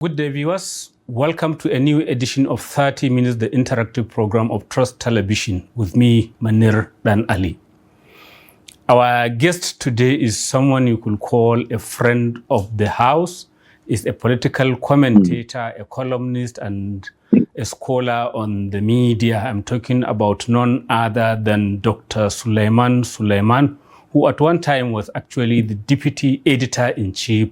Good day, viewers. Welcome to a new edition of 30 Minutes, the interactive program of Trust Television with me, Manir Dan Ali. Our guest today is someone you could call a friend of the house, is a political commentator, a columnist, and a scholar on the media. I'm talking about none other than Dr. Suleiman Suleiman, who at one time was actually the deputy editor-in-chief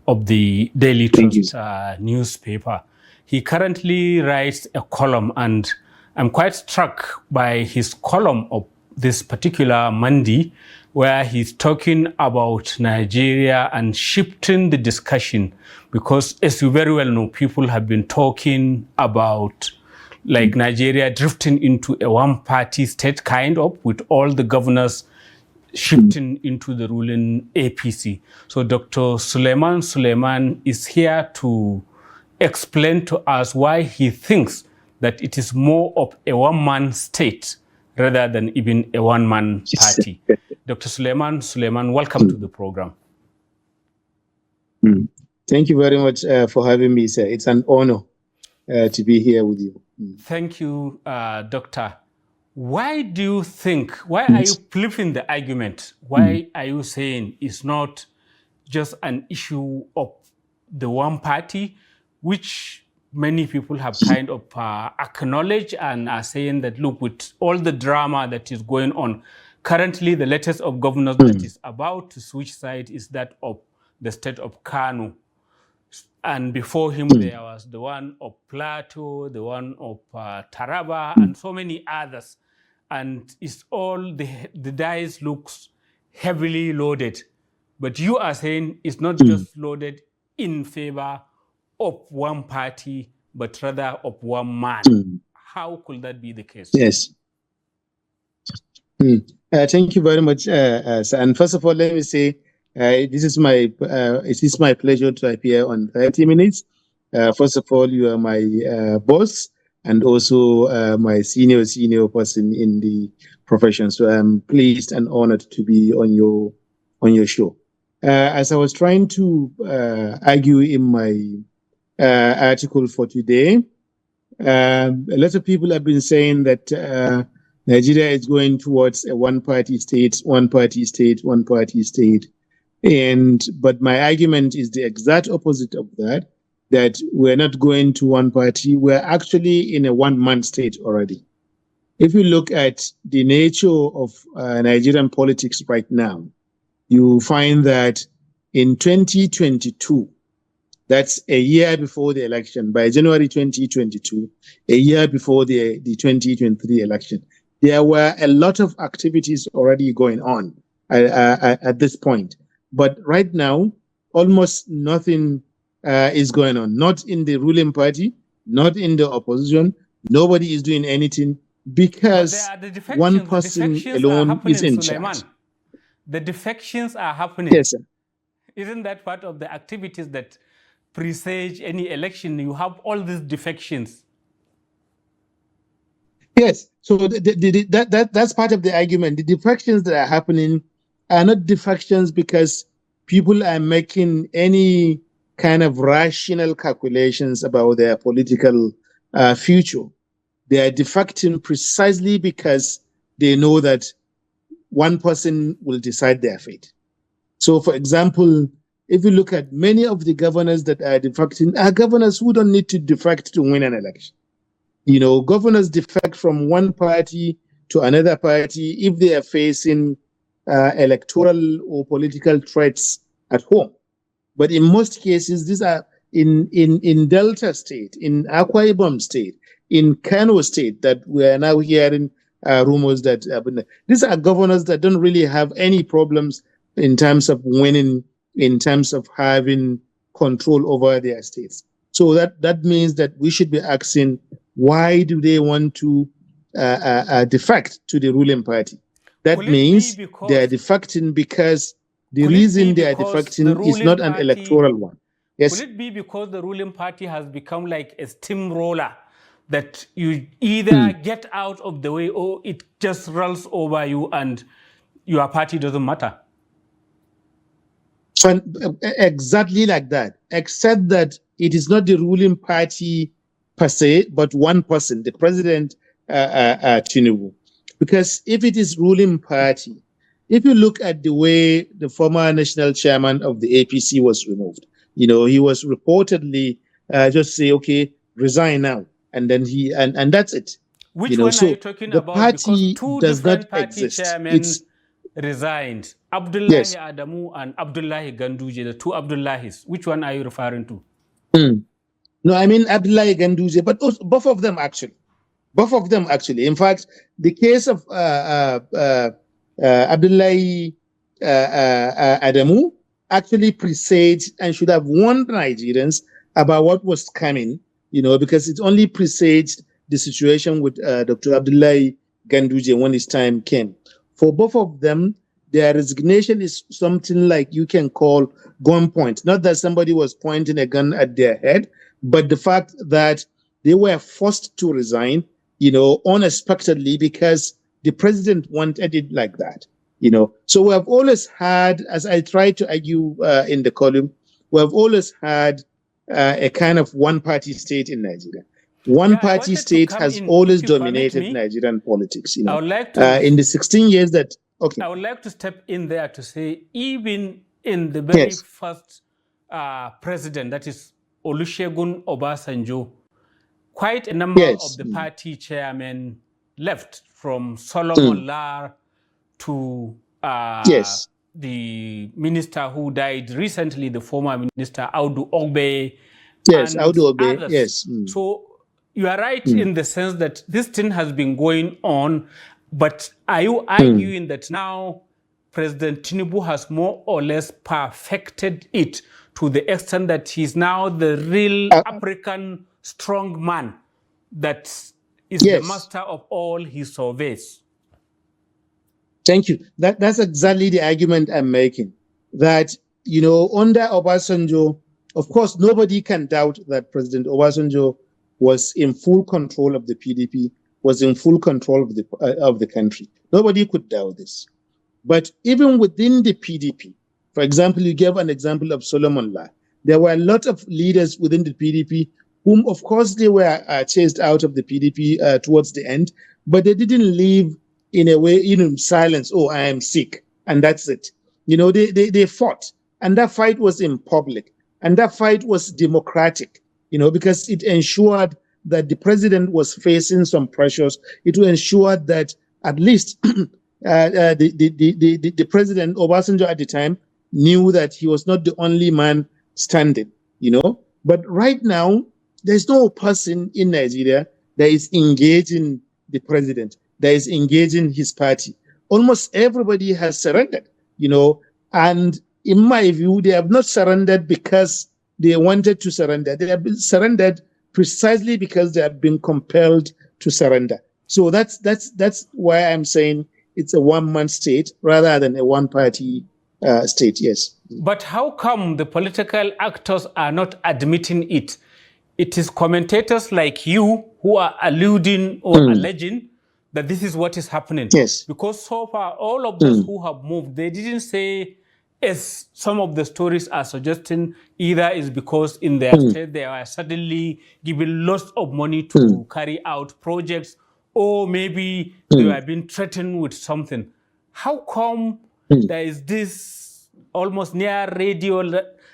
of the Daily Trust newspaper. He currently writes a column, and I'm quite struck by his column of this particular Monday, where he's talking about Nigeria and shifting the discussion, because as you very well know, people have been talking about like Nigeria drifting into a one-party state kind of, with all the governors shifting into the ruling APC. So Dr. Suleiman Suleiman is here to explain to us why he thinks that it is more of a one-man state rather than even a one-man party. Dr. Suleiman Suleiman, welcome to the program. Thank you very much for having me, sir. It's an honor to be here with you. Thank you, Doctor. Why do you think, why are you flipping the argument? Why are you saying it's not just an issue of the one party, which many people have kind of acknowledged and are saying that, look, with all the drama that is going on, currently the latest of governors that is about to switch side is that of the state of Kano. And before him, there was the one of Plateau, the one of Taraba, and so many others. And it's all, the dice looks heavily loaded. But you are saying it's not just loaded in favor of one party, but rather of one man. How could that be the case? Yes. Thank you very much, sir. And first of all, let me say, it is my pleasure to appear on 30 Minutes. First of all, you are my boss, and also my senior person in the profession. So I'm pleased and honored to be on your show. As I was trying to argue in my article for today, a lot of people have been saying that Nigeria is going towards a one-party state. But my argument is the exact opposite of that. That we're not going to one party, we're actually in a one-man state already. If you look at the nature of Nigerian politics right now, you find that in 2022, that's a year before the election, by January 2022, a year before the 2023 election, there were a lot of activities already going on at this point. But right now, almost nothing is going on, not in the ruling party, not in the opposition. Nobody is doing anything because one person alone is in charge. The defections are happening. Yes, sir. Isn't that part of the activities that presage any election? You have all these defections. Yes, so that's part of the argument. The defections that are happening are not defections because people are making any kind of rational calculations about their political future. They are defecting precisely because they know that one person will decide their fate. So, for example, if you look at many of the governors that are defecting, are governors who don't need to defect to win an election. You know, governors defect from one party to another party if they are facing electoral or political threats at home. But in most cases, these are in Delta State, in Akwa Ibom State, in Kano State, that we are now hearing rumors that these are governors that don't really have any problems in terms of winning, in terms of having control over their states. So that means that we should be asking, why do they want to defect to the ruling party? That means they are defecting because the reason they are defecting is not an electoral one. Yes. Will it be because the ruling party has become like a steamroller that you either get out of the way or it just rolls over you and your party doesn't matter? So exactly like that, except that it is not the ruling party per se, but one person, the president, Tinubu. Because if it is ruling party, if you look at the way the former national chairman of the APC was removed, he was reportedly just say, okay, resign now, and then and that's it. Which one are you talking the about? Party because two does different not party exist. chairmen resigned. Abdullahi Yes. Adamu and Abdullahi Ganduje, the two Abdullahis. Which one are you referring to? No, I mean Abdullahi Ganduje, but also, both of them actually. Both of them actually. In fact, the case of Abdullahi Adamu actually precedes and should have warned Nigerians about what was coming, because it only precedes the situation with Dr. Abdullahi Ganduje when his time came. For both of them, their resignation is something like you can call gunpoint. Not that somebody was pointing a gun at their head, but the fact that they were forced to resign, unexpectedly, because the president wanted it like that, So we have always had, as I tried to argue in the column, we have always had a kind of one-party state in Nigeria. One-party state has always dominated Nigerian politics, I would like to, in the 16 years that, okay. I would like to step in there to say, even in the very first president, that is Olusegun Obasanjo, quite a number of the party chairmen left, from Solomon Lar to the minister who died recently, the former minister Audu Ogbe. Yes, Audu Ogbe, yes. So you are right in the sense that this thing has been going on, but are you arguing that now President Tinubu has more or less perfected it to the extent that he's now the real African strong man that is the master of all his surveys? Thank you. That's exactly the argument I'm making. That, under Obasanjo, of course, nobody can doubt that President Obasanjo was in full control of the PDP, was in full control of the country. Nobody could doubt this. But even within the PDP, for example, you gave an example of Solomon Lar. There were a lot of leaders within the PDP whom, of course, they were chased out of the PDP towards the end, but they didn't leave in a way, silence. Oh, I am sick, and that's it. They fought, and that fight was in public, and that fight was democratic. Because it ensured that the president was facing some pressures. It ensured that at least the president, Obasanjo at the time, knew that he was not the only man standing. But right now, there's no person in Nigeria that is engaging the president, that is engaging his party. Almost everybody has surrendered, and in my view, they have not surrendered because they wanted to surrender. They have been surrendered precisely because they have been compelled to surrender. So that's why I'm saying it's a one-man state rather than a one-party state, yes. But how come the political actors are not admitting it? It is commentators like you who are alluding or alleging that this is what is happening. Yes. Because so far, all of those who have moved, they didn't say, as some of the stories are suggesting, either is because in their state they are suddenly given lots of money to carry out projects, or maybe they were being threatened with something. How come there is this almost near radio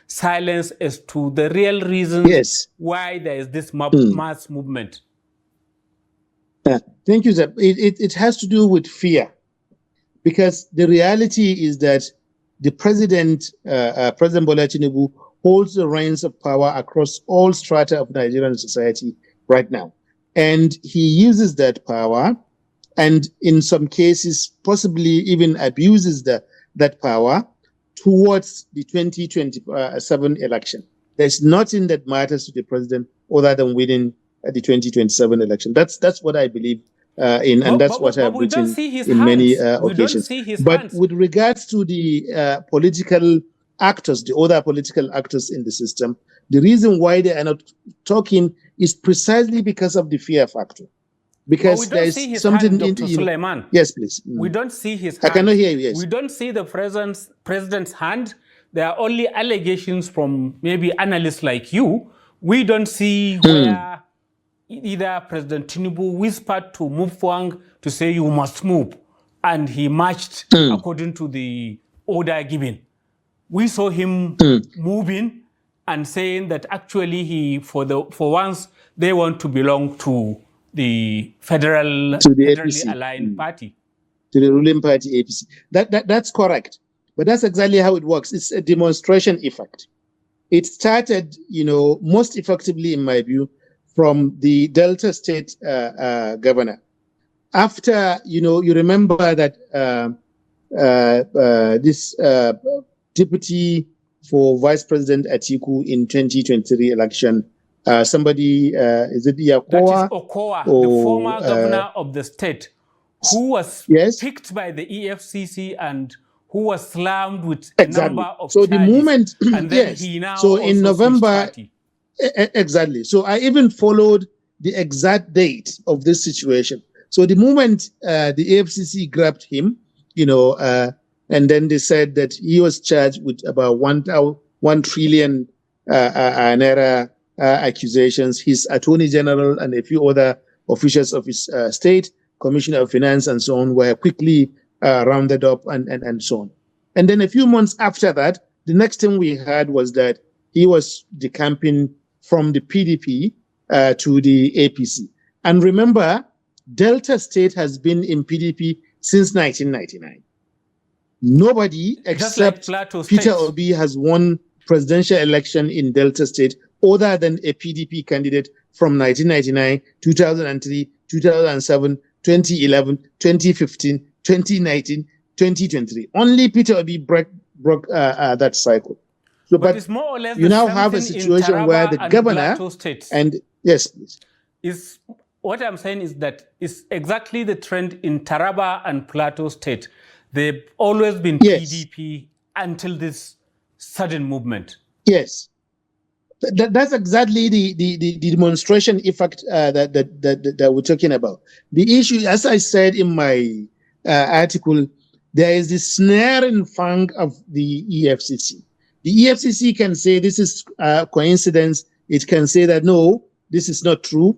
silence as to the real reasons why there is this mass movement? Thank you, sir. It has to do with fear, because the reality is that the president, President Bola Tinubu, holds the reins of power across all strata of Nigerian society right now. And he uses that power, and in some cases, possibly even abuses that power towards the 2027 election. There's nothing that matters to the president other than winning the 2027 election. That's what I believe in, and that's what I've written in many occasions. But with regards to the political actors, the other political actors in the system, the reason why they are not talking is precisely because of the fear factor. Because there's something hand, Dr. Suleiman. Yes, please. We don't see his hand. I cannot hear you, yes. We don't see the president's hand. There are only allegations from maybe analysts like you, We don't see where either President Tinubu whispered to Mufwang to say you must move, and he marched according to the order given. We saw him moving and saying that actually for once they want to belong to the federally aligned party. To the ruling party APC. That's correct. But that's exactly how it works. It's a demonstration effect. It started, most effectively, in my view, from the Delta State governor. After, you remember that this deputy for Vice President Atiku in 2023 election, somebody, is it Yakowa? That is Okowa, the former governor of the state, who was picked by the EFCC and who was slammed with a number of charges. The moment, and then he now so in November, exactly. So I even followed the exact date of this situation. So the moment the EFCC grabbed him, and then they said that he was charged with about 1 trillion naira accusations. His attorney general and a few other officials of his state, commissioner of finance and so on, were quickly rounded up and so on. And then a few months after that, the next thing we heard was that he was decamping from the PDP to the APC. And remember, Delta State has been in PDP since 1999. Nobody except Peter Obi has won presidential election in Delta State other than a PDP candidate from 1999, 2003, 2007, 2011, 2015, 2019, 2023. Only Peter Obi broke that cycle. So, but it's more or less you now have a situation where the governor and yes, please. Is what I'm saying is that it's exactly the trend in Taraba and Plateau State. They've always been PDP until this sudden movement. Yes. That's exactly the demonstration effect that we're talking about. The issue, as I said in my article, there is this snare and fang of the EFCC. The EFCC can say this is coincidence. It can say that, no, this is not true.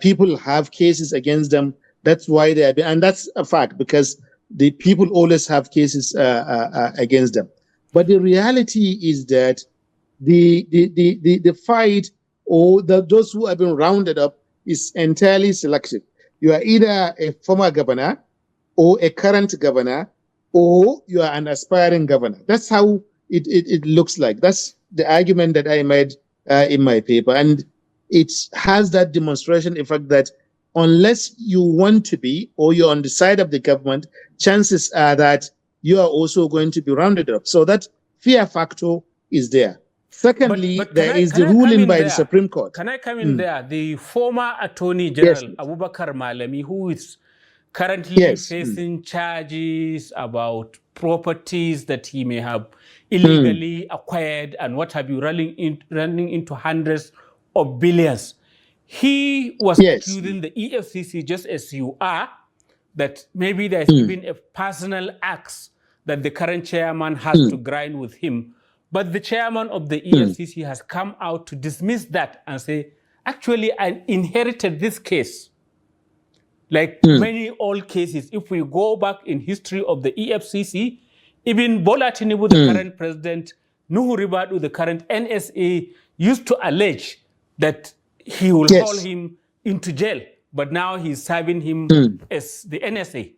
People have cases against them. That's why they are, and that's a fact because the people always have cases against them. But the reality is that the fight or those who have been rounded up is entirely selective. You are either a former governor or a current governor, or you are an aspiring governor. That's how it looks like. That's the argument that I made in my paper. And it has that demonstration effect that unless you want to be, or you're on the side of the government, chances are that you are also going to be rounded up. So that fear factor is there. Secondly, there is the ruling by the Supreme Court. Can I come in there? The former Attorney General, Abubakar Malami, who is currently facing charges about properties that he may have illegally acquired and what have you, running into hundreds of billions. He was accusing the EFCC, just as you are, that maybe there's been a personal axe that the current chairman has to grind with him. But the chairman of the EFCC has come out to dismiss that and say, actually, I inherited this case. Like many old cases, if we go back in history of the EFCC, even Bola Tinubu, the current president, Nuhu Ribadu, the current NSA, used to allege that he will haul him into jail. But now he's serving him as the NSA.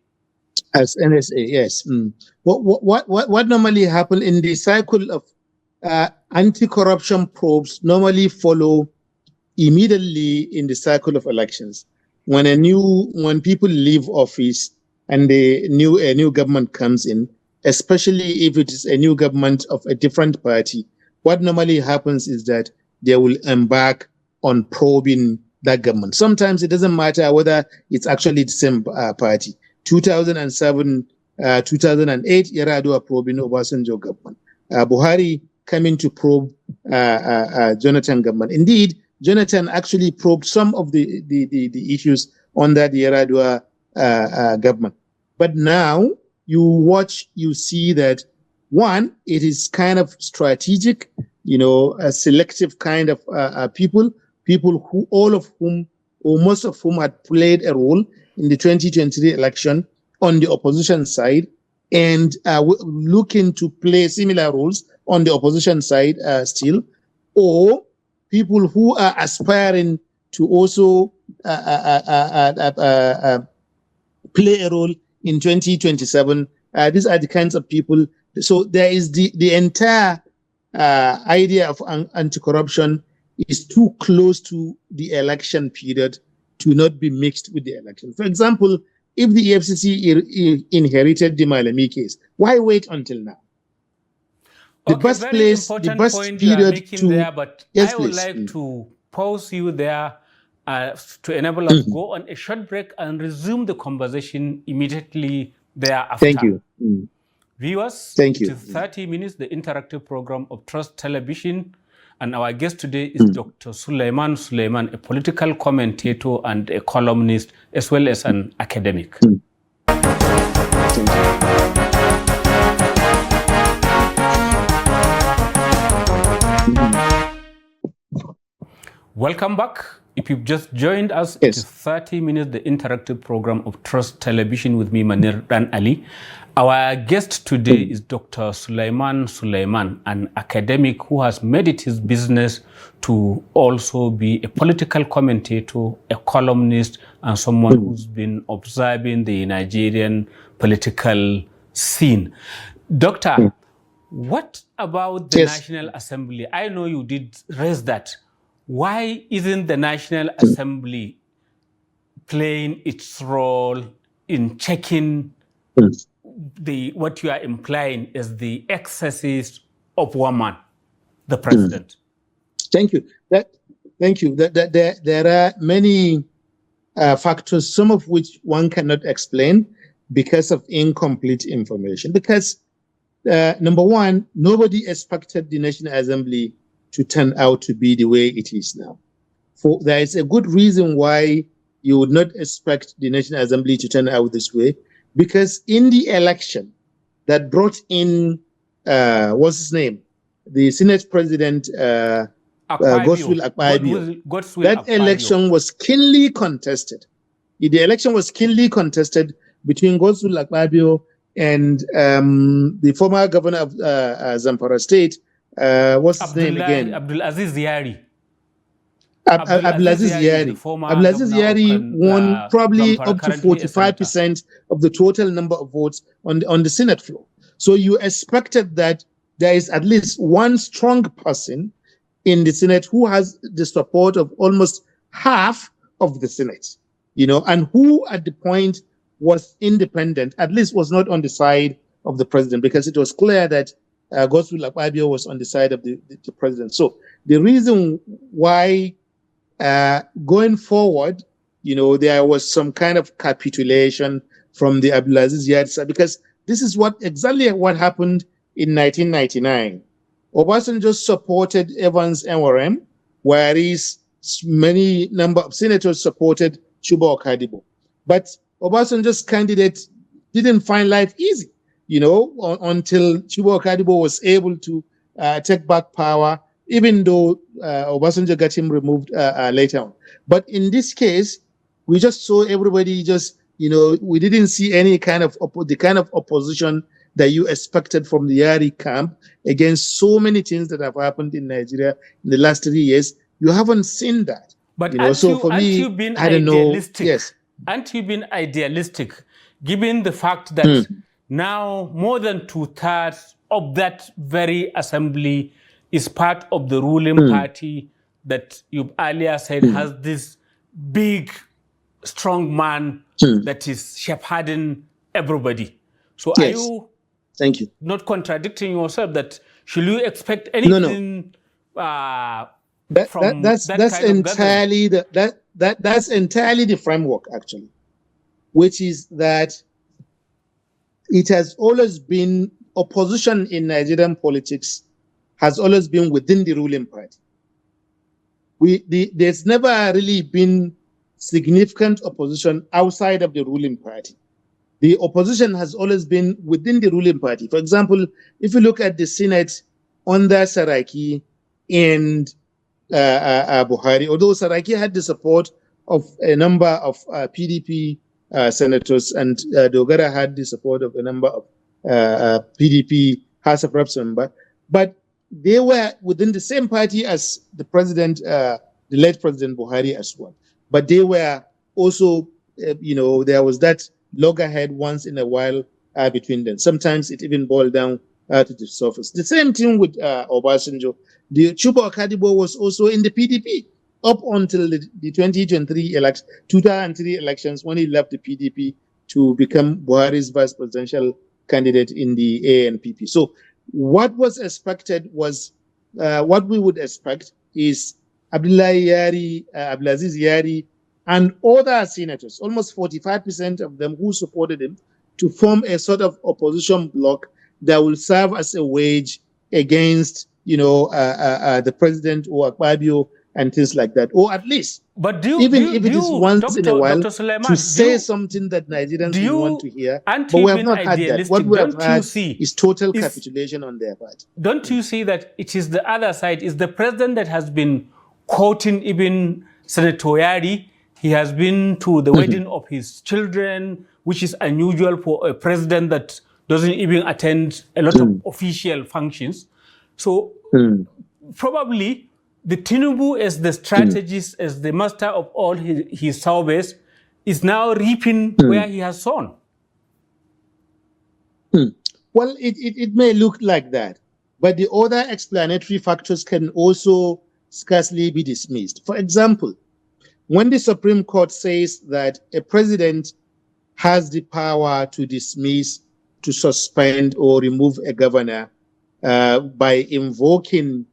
As NSA, yes. What normally happens in the cycle of anti-corruption probes normally follow immediately in the cycle of elections. When people leave office and a new government comes in, especially if it is a new government of a different party, what normally happens is that they will embark on probing that government. Sometimes it doesn't matter whether it's actually the same party. 2007, 2008, Yar'Adua probing Obasanjo government. Buhari coming to probe Jonathan government. Indeed, Jonathan actually probed some of the issues under the Yar'Adua government. But now you see that, one, it is kind of strategic. a selective kind of people who all of whom or most of whom had played a role in the 2023 election on the opposition side, and looking to play similar roles on the opposition side still, or people who are aspiring to also play a role in 2027. These are the kinds of people. So there is the entire idea of anti-corruption is too close to the election period to not be mixed with the election. For example, if the EFCC inherited the Malami case, why wait until now? The best place, the best period to... There, but yes, I would like to pause you there to enable us to go on a short break and resume the conversation immediately thereafter. Thank you. Viewers, thank you. It is 30 minutes, the interactive program of Trust Television. And our guest today is Dr. Suleiman Suleiman, a political commentator and a columnist, as well as an academic. Welcome back. If you've just joined us, yes. It is 30 minutes, the interactive program of Trust Television with me, Manir Dan Ali. Our guest today is Dr. Suleiman Suleiman, an academic who has made it his business to also be a political commentator, a columnist, and someone who's been observing the Nigerian political scene. Doctor, what about the National Assembly? I know you did raise that. Why isn't the National Assembly playing its role in checking what you are implying is the excesses of one man, the president? Thank you. Thank you. There are many factors, some of which one cannot explain because of incomplete information. Because number one, nobody expected the National Assembly to turn out to be the way it is now. There is a good reason why you would not expect the National Assembly to turn out this way, because in the election that brought in, what's his name? The Senate President, Godswill Akpabio. That election was keenly contested. The election was keenly contested between Godswill Akpabio and the former governor of Zamfara State. What's his name again? Abdulaziz Yari. Abdulaziz Yari. Abdulaziz Yari won probably up to 45% of the total number of votes on the Senate floor. So you expected that there is at least one strong person in the Senate who has the support of almost half of the Senate, and who at the point was independent, at least was not on the side of the president, because it was clear that Godswill Akpabio was on the side of the president. So the reason why going forward, there was some kind of capitulation from the Abdulaziz Yari side, because this is exactly what happened in 1999. Obasanjo supported Evans NRM, whereas many number of senators supported Chuba Okadibo. But Obasanjo's candidate didn't find life easy, until Chuba Okadibo was able to take back power, even though Obasanjo got him removed later on. But in this case, we just saw everybody we didn't see any kind of the kind of opposition that you expected from the Yari camp against so many things that have happened in Nigeria in the last 3 years. You haven't seen that. But for me, I don't know. Yes. Aren't you being idealistic, given the fact that now more than 2/3 of that very assembly is part of the ruling party that you earlier said has this big, strong man that is shepherding everybody? So yes. Are you Thank you. not contradicting yourself that should you expect anything from that's entirely that's entirely the framework, actually, which is that it has always been opposition in Nigerian politics has always been within the ruling party. There's never really been significant opposition outside of the ruling party. The opposition has always been within the ruling party. For example, if you look at the Senate under Saraki, and Buhari, although Saraki had the support of a number of PDP senators, and Dogara had the support of a number of PDP House of Reps member, but they were within the same party as the president, the late President Buhari as well. But they were also, there was that loggerhead once in a while between them. Sometimes it even boiled down to the surface. The same thing with Obasanjo. The Chuba Akadibo was also in the PDP up until the 2003 elections when he left the PDP to become Buhari's vice presidential candidate in the ANPP. So what was expected was what we would expect is Abdulaziz Yari and other senators, almost 45% of them who supported him, to form a sort of opposition bloc that will serve as a wedge against, the president or Akpabio and things like that, or at least, but if it is once in a while, to say something that Nigerians will want to hear. But we have not had that. What we have had is total capitulation on their part. Don't you see that it is the other side? Is the president that has been quoting even Senator Yari? He has been to the wedding of his children, which is unusual for a president that doesn't even attend a lot of official functions. So probably the Tinubu, as the strategist, as the master of all his service, is now reaping where he has sown. Well, it may look like that, but the other explanatory factors can also scarcely be dismissed. For example, when the Supreme Court says that a president has the power to dismiss, to suspend, or remove a governor by invoking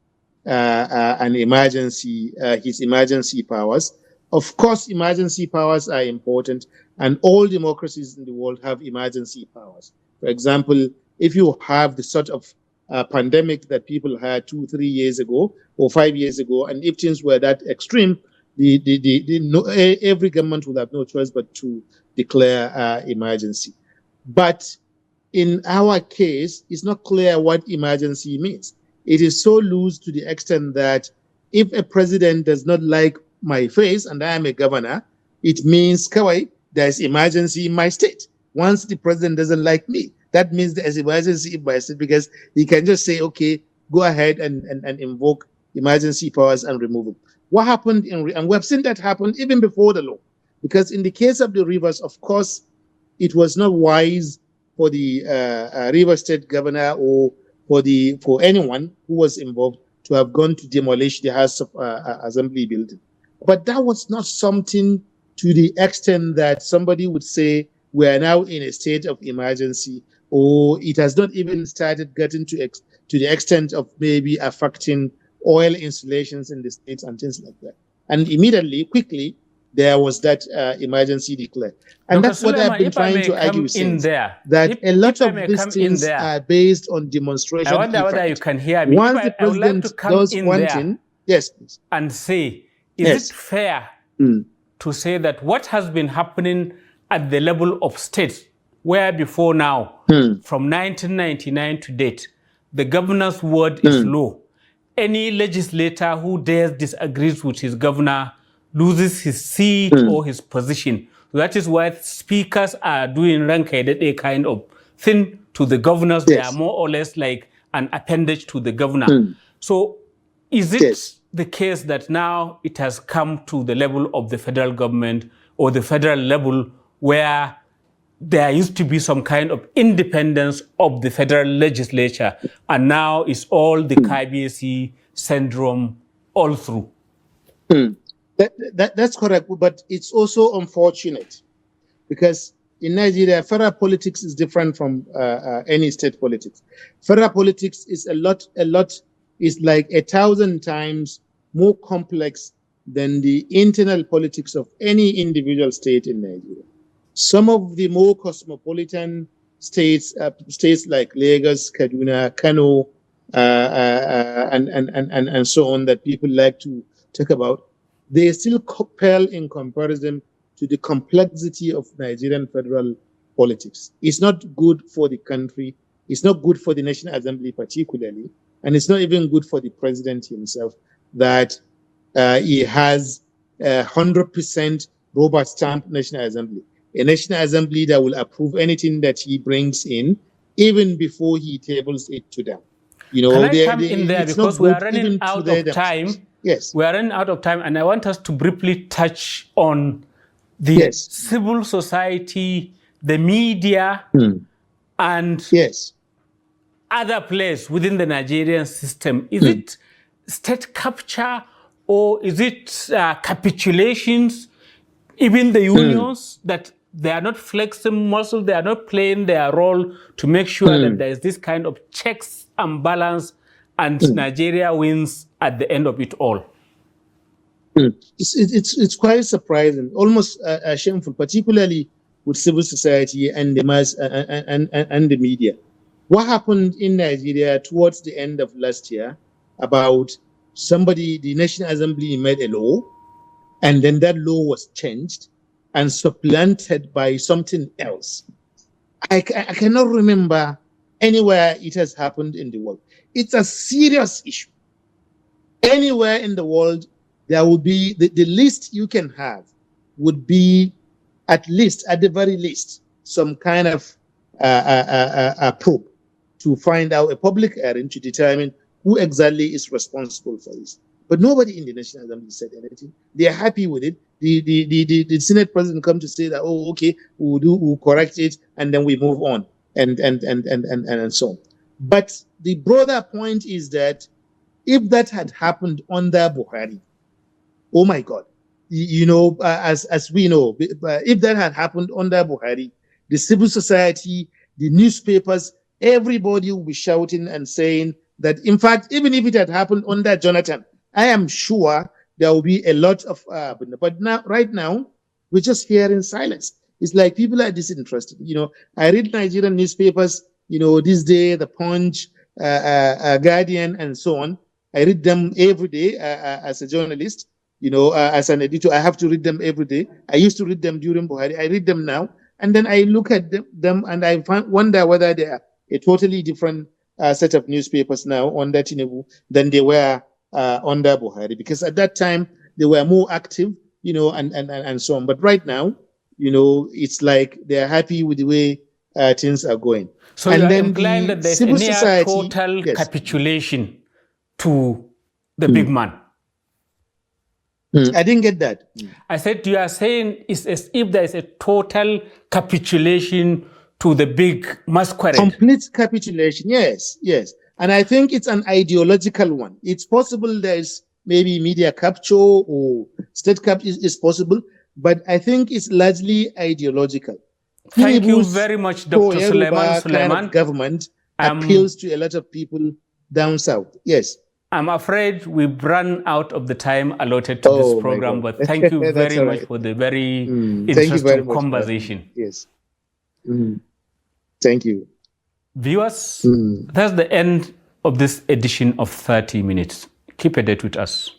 an emergency, his emergency powers. Of course, emergency powers are important, and all democracies in the world have emergency powers. For example, if you have the sort of pandemic that people had 2-3 years ago or 5 years ago, and if things were that extreme, every government would have no choice but to declare emergency. But in our case, it's not clear what emergency means. It is so loose to the extent that if a president does not like my face and I am a governor, it means, Kawai, there's emergency in my state. Once the president doesn't like me, that means there's emergency in my state, because he can just say, okay, go ahead and invoke emergency powers and remove it. What happened and we have seen that happen even before the law, because in the case of the Rivers, of course, it was not wise for the River State governor or for anyone who was involved to have gone to demolish the House of Assembly building. But that was not something to the extent that somebody would say we are now in a state of emergency, or it has not even started getting to the extent of maybe affecting oil installations in the states and things like that. And immediately, quickly, there was that emergency declared. And Dr. that's what I've been trying to argue since, that a lot of these things are based on demonstration. I wonder whether you can hear me. Once the president does one thing, yes, please. And say, is it fair to say that what has been happening at the level of states, where before now, from 1999 to date, the governor's word is law. Any legislator who dares disagrees with his governor loses his seat or his position. So that is why speakers are doing rank-headed kind of thing to the governors. They are more or less like an appendage to the governor. So is it the case that now it has come to the level of the federal government or the federal level where there used to be some kind of independence of the federal legislature, and now it's all the KBC syndrome all through? That's correct, but it's also unfortunate because in Nigeria, federal politics is different from any state politics. Federal politics is is like 1,000 times more complex than the internal politics of any individual state in Nigeria. Some of the more cosmopolitan states, states like Lagos, Kaduna, Kano, and so on, that people like to talk about, they still pale in comparison to the complexity of Nigerian federal politics. It's not good for the country. It's not good for the National Assembly particularly. and it's not even good for the president himself, that he has 100% rubber stamp National Assembly. A National Assembly that will approve anything that he brings in, even before he tables it to them. You know, can I come in there, because we are running out of time? Yes. We are running out of time, and I want us to briefly touch on the civil society, the media, and other players within the Nigerian system. Is it state capture, or is it capitulations? Even the unions, that they are not flexing muscle, they are not playing their role to make sure that there is this kind of checks and balance, and Nigeria wins at the end of it all. It's quite surprising, almost shameful, particularly with civil society and the mass and the media. What happened in Nigeria towards the end of last year about the National Assembly made a law, and then that law was changed and supplanted by something else. I cannot remember anywhere it has happened in the world. It's a serious issue. Anywhere in the world, there will be, the least you can have would be, at the very least, some kind of a probe to find out, a public hearing to determine who exactly is responsible for this. But nobody in the National Assembly said anything. They are happy with it. The Senate president come to say that, oh, okay, we'll correct it, and then we move on, and so on. But the broader point is that if that had happened under Buhari, oh my God, you know, as we know, if that had happened under Buhari, the civil society, the newspapers, everybody will be shouting and saying that, in fact, even if it had happened under Jonathan, I am sure there will be a lot of, but now, right now, we're just hearing silence. It's like people are disinterested. You know, I read Nigerian newspapers, you know, this day, The Punch, Guardian, and so on. I read them every day as a journalist, you know, as an editor. I have to read them every day. I used to read them during Buhari. I read them now. And then I look at them and I wonder whether they are a totally different set of newspapers now under Tinubu than they were under Buhari, because at that time they were more active, you know, and so on. But right now, you know, it's like they're happy with the way things are going. So you are implying that there's a near total capitulation to the big man. I didn't get that. I said you are saying it's as if there is a total capitulation to the big masquerade. Complete capitulation, yes. And I think it's an ideological one. It's possible there's maybe media capture or state capture is possible, but I think it's largely ideological. Thank you very much, Dr. Suleiman Suleiman. Kind of government appeals to a lot of people down south. Yes. I'm afraid we've run out of the time allotted to this program, but thank you very much for the very interesting conversation. Yes. Thank you. Viewers, that's the end of this edition of 30 Minutes. Keep a date with us.